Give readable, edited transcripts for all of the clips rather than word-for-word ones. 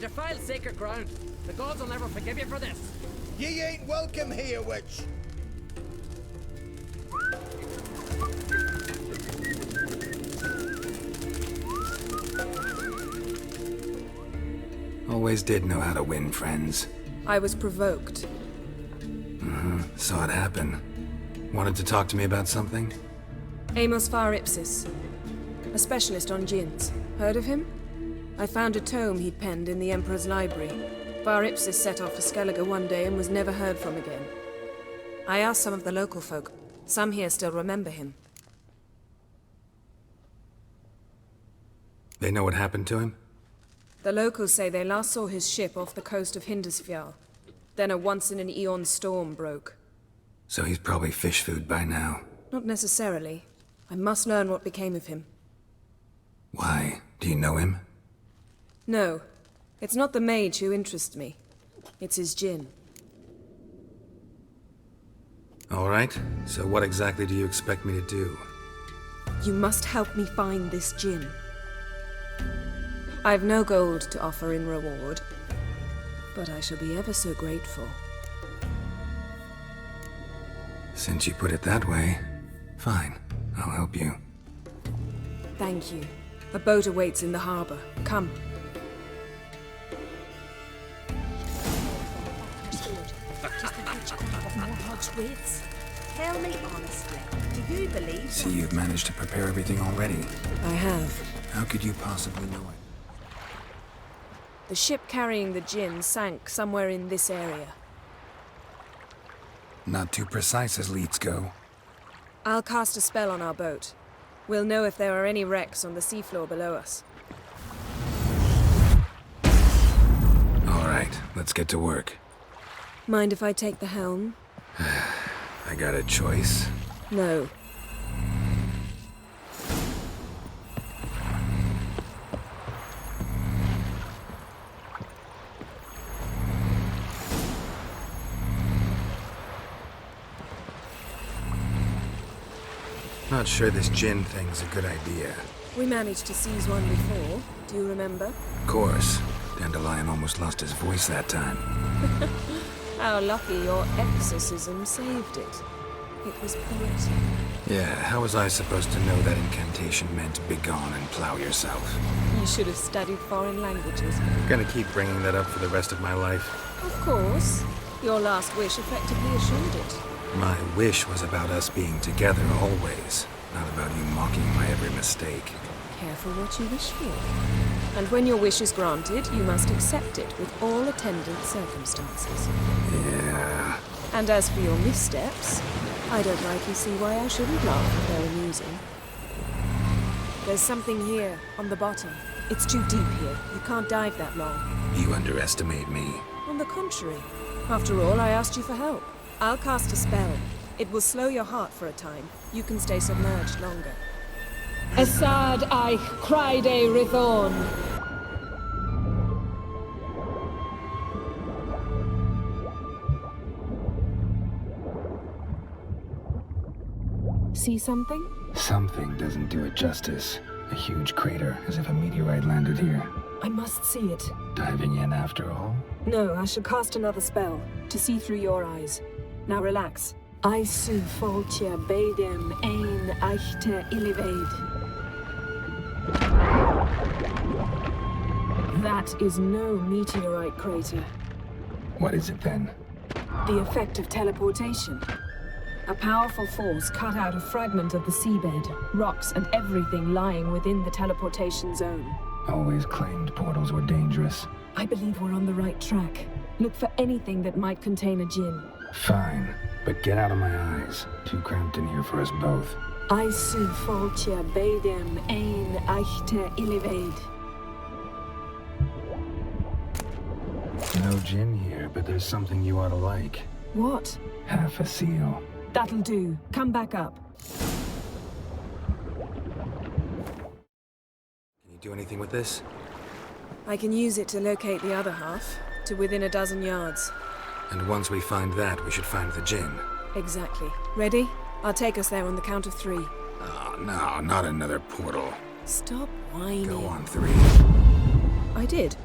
defiled sacred ground. The gods will never forgive you for this. Ye ain't welcome here, witch. Always did know how to win friends. I was provoked. Saw it happen. Wanted to talk to me about something? Amos Var Ipsis, a specialist on djinns. Heard of him? I found a tome he'd penned in the Emperor's library. Var Ipsis set off for Skellige one day and was never heard from again. I asked some of the local folk. Some here still remember him. They know what happened to him? The locals say they last saw his ship off the coast of Hindisfjall. Then a once-in-an-eon storm broke. So he's probably fish food by now. Not necessarily. I must learn what became of him. Why? Do you know him? No. It's not the mage who interests me. It's his djinn. All right. So what exactly do you expect me to do? You must help me find this djinn. I've no gold to offer in reward, but I shall be ever so grateful. Since you put it that way, fine. I'll help you. Thank you. A boat awaits in the harbor. Come. Tell me honestly, do you believe See, you've managed to prepare everything already. I have. How could you possibly know it? The ship carrying the djinn sank somewhere in this area. Not too precise as leads go. I'll cast a spell on our boat. We'll know if there are any wrecks on the seafloor below us. All right, let's get to work. Mind if I take the helm? I got a choice. No. Not sure this djinn thing's a good idea. We managed to seize one before. Do you remember? Of course. Dandelion almost lost his voice that time. How lucky your exorcism saved it. It was poetic. Yeah, how was I supposed to know that incantation meant begone and plow yourself? You should have studied foreign languages. Gonna keep bringing that up for the rest of my life. Of course. Your last wish effectively assured it. My wish was about us being together always, not about you mocking my every mistake. Careful what you wish for. And when your wish is granted, you must accept it with all attendant circumstances. Yeah. And as for your missteps, I don't rightly see why I shouldn't laugh if they're amusing. There's something here, on the bottom. It's too deep here. You can't dive that long. You underestimate me. On the contrary. After all, I asked you for help. I'll cast a spell. It will slow your heart for a time. You can stay submerged longer. Assad I Cried Rithorn. See something? Something doesn't do it justice. A huge crater, as if a meteorite landed here. I must see it. Diving in after all? No, I shall cast another spell, to see through your eyes. Now relax. I su foltje bedem ein echte illiveid. That is no meteorite crater. What is it then? The effect of teleportation. A powerful force cut out a fragment of the seabed, rocks and everything lying within the teleportation zone. Always claimed portals were dangerous. I believe we're on the right track. Look for anything that might contain a djinn. Fine, but get out of my eyes. Too cramped in here for us both. I su foltje bedem ein echte illiveid. No djinn here, but there's something you ought to like. What? Half a seal. That'll do. Come back up. Can you do anything with this? I can use it to locate the other half, to within a dozen yards. And once we find that, we should find the djinn. Exactly. Ready? I'll take us there on the count of 3. Oh, no, not another portal. Stop whining. Go on 3. I did.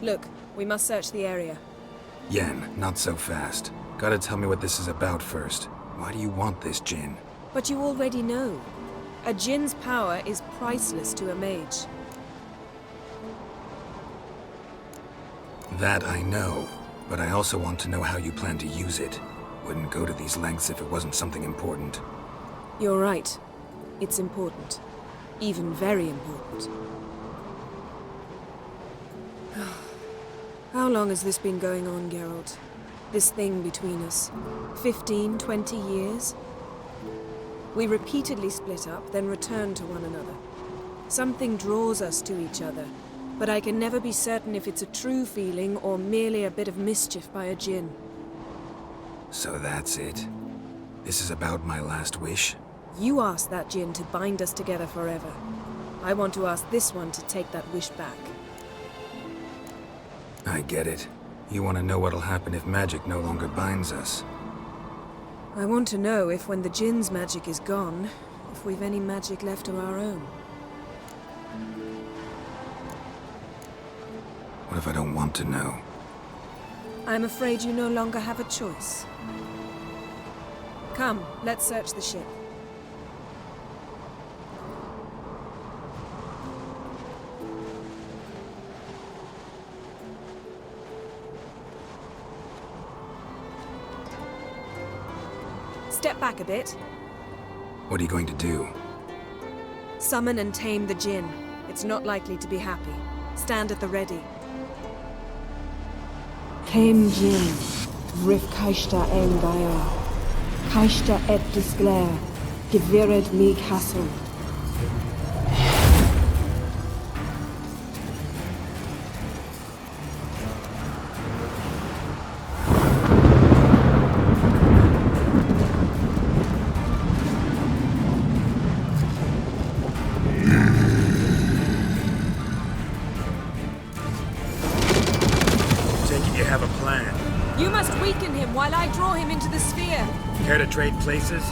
Look, we must search the area. Yen, not so fast. Gotta tell me what this is about first. Why do you want this djinn? But you already know. A djinn's power is priceless to a mage. That I know, but I also want to know how you plan to use it. Wouldn't go to these lengths if it wasn't something important. You're right. It's important. Even very important. How long has this been going on, Geralt? This thing between us? 15, 20 years? We repeatedly split up, then returned to one another. Something draws us to each other, but I can never be certain if it's a true feeling or merely a bit of mischief by a djinn. So that's it. This is about my last wish? You asked that djinn to bind us together forever. I want to ask this one to take that wish back. I get it. You want to know what'll happen if magic no longer binds us. I want to know if when the djinn's magic is gone, if we've any magic left of our own. What if I don't want to know? I'm afraid you no longer have a choice. Come, let's search the ship. Step back a bit. What are you going to do? Summon and tame the djinn. It's not likely to be happy. Stand at the ready. Came Jin, Rif Kaishta Engaya, Kaishta et Disglair, Gevired me Castle. You have a plan. You must weaken him while I draw him into the sphere. Care to trade places?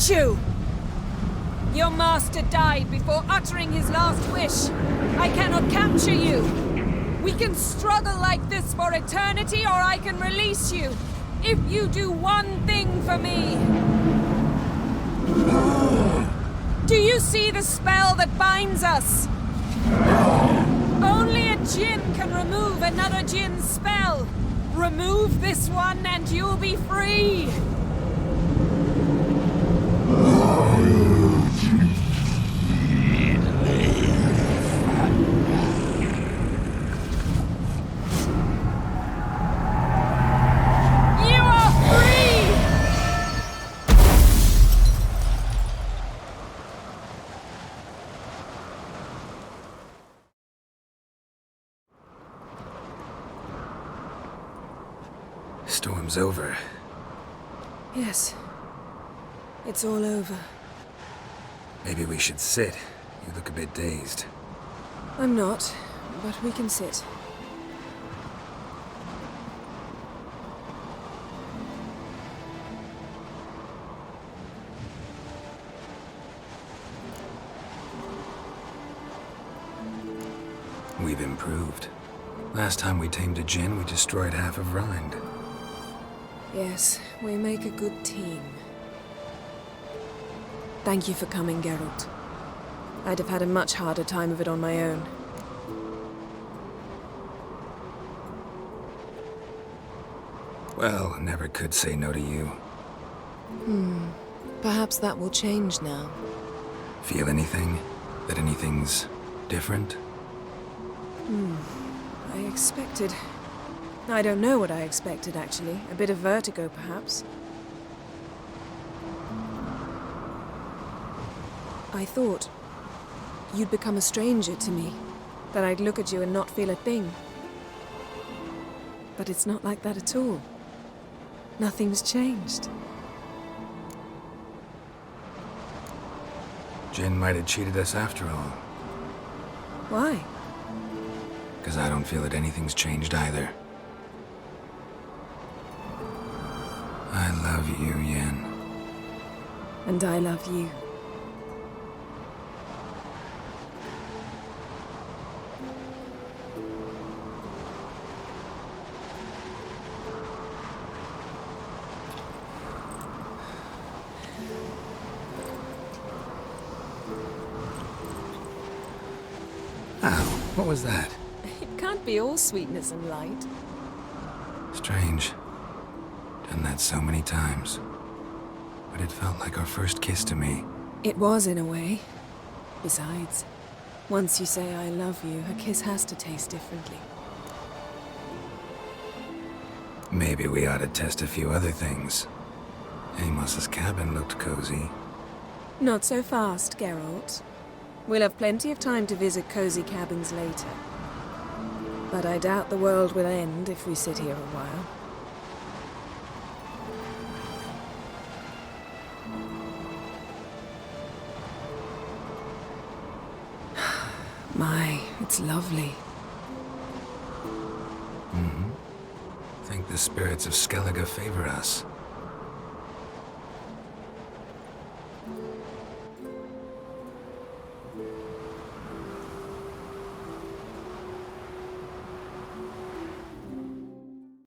You! Your master died before uttering his last wish. I cannot capture you. We can struggle like this for eternity, or I can release you. If you do one thing for me. Do you see the spell that binds us? Only a djinn can remove another djinn's spell. Remove this one and you'll be free. Storm's over. Yes. It's all over. Maybe we should sit. You look a bit dazed. I'm not, but we can sit. We've improved. Last time we tamed a djinn, we destroyed half of Rind. Yes, we make a good team. Thank you for coming, Geralt. I'd have had a much harder time of it on my own. Well, never could say no to you. Perhaps that will change now. Feel anything? That anything's different? I expected... I don't know what I expected, actually. A bit of vertigo, perhaps. I thought you'd become a stranger to me. That I'd look at you and not feel a thing. But it's not like that at all. Nothing's changed. Jinn might have cheated us after all. Why? Because I don't feel that anything's changed either. I love you, Yen. And I love you. Ow, what was that? It can't be all sweetness and light. Strange. Done that so many times. But it felt like our first kiss to me. It was, in a way. Besides, once you say I love you, a kiss has to taste differently. Maybe we ought to test a few other things. Amos's cabin looked cozy. Not so fast, Geralt. We'll have plenty of time to visit cozy cabins later. But I doubt the world will end if we sit here a while. My, it's lovely. Think the spirits of Skellige favor us.